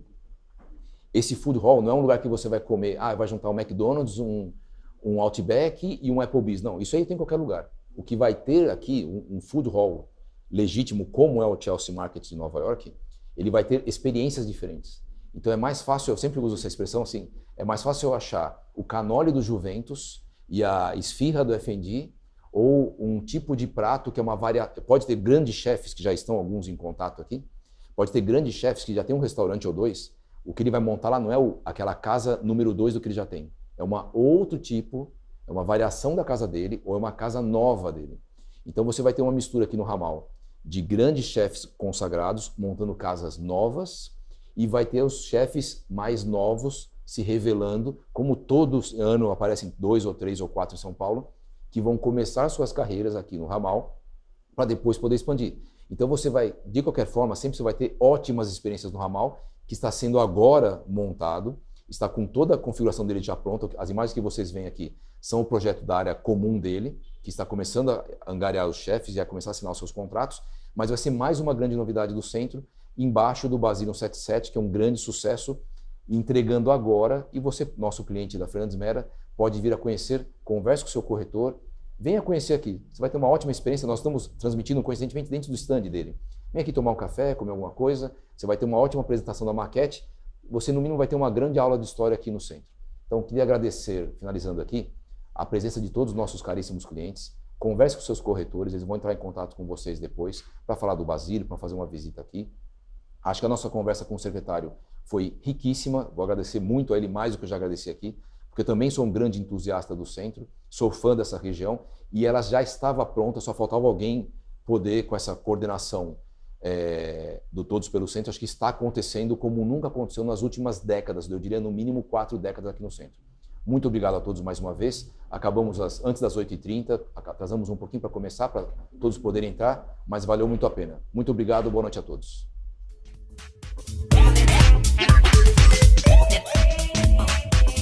esse food hall não é um lugar que você vai comer, vai juntar um McDonald's, um Outback e um Applebee's. Não, isso aí tem em qualquer lugar. O que vai ter aqui, um food hall legítimo, como é o Chelsea Market de Nova York, ele vai ter experiências diferentes. Então é mais fácil, eu sempre uso essa expressão assim, é mais fácil eu achar o cannoli do Juventus e a esfirra do F&D, ou um tipo de prato que é uma variação. Pode ter grandes chefes, que já estão alguns em contato aqui, pode ter grandes chefes que já tem um restaurante ou dois, o que ele vai montar lá não é aquela casa número 2 do que ele já tem, é outro tipo, é uma variação da casa dele, ou é uma casa nova dele. Então você vai ter uma mistura aqui no Ramal de grandes chefes consagrados montando casas novas, e vai ter os chefes mais novos se revelando, como todo ano aparecem 2 ou 3 ou 4 em São Paulo, que vão começar suas carreiras aqui no Ramal para depois poder expandir. Então você vai, de qualquer forma, sempre você vai ter ótimas experiências no Ramal, que está sendo agora montado, está com toda a configuração dele já pronta. As imagens que vocês veem aqui são o projeto da área comum dele, que está começando a angariar os chefes e a começar a assinar os seus contratos, mas vai ser mais uma grande novidade do centro, embaixo do Basilion 77, que é um grande sucesso, entregando agora, e você, nosso cliente da Fernandes Mera, pode vir a conhecer, converse com o seu corretor, venha conhecer aqui, você vai ter uma ótima experiência, nós estamos transmitindo coincidentemente dentro do stand dele. Vem aqui tomar um café, comer alguma coisa, você vai ter uma ótima apresentação da maquete, você no mínimo vai ter uma grande aula de história aqui no centro. Então, queria agradecer, finalizando aqui, a presença de todos os nossos caríssimos clientes, converse com seus corretores, eles vão entrar em contato com vocês depois para falar do Basílio, para fazer uma visita aqui. Acho que a nossa conversa com o secretário foi riquíssima, vou agradecer muito a ele, mais do que eu já agradeci aqui, porque eu também sou um grande entusiasta do centro, sou fã dessa região, e ela já estava pronta, só faltava alguém poder, com essa coordenação do Todos pelo Centro, acho que está acontecendo como nunca aconteceu nas últimas décadas, eu diria no mínimo 4 décadas aqui no centro. Muito obrigado a todos mais uma vez, acabamos antes das 8h30, atrasamos um pouquinho para começar, para todos poderem entrar, mas valeu muito a pena. Muito obrigado, boa noite a todos.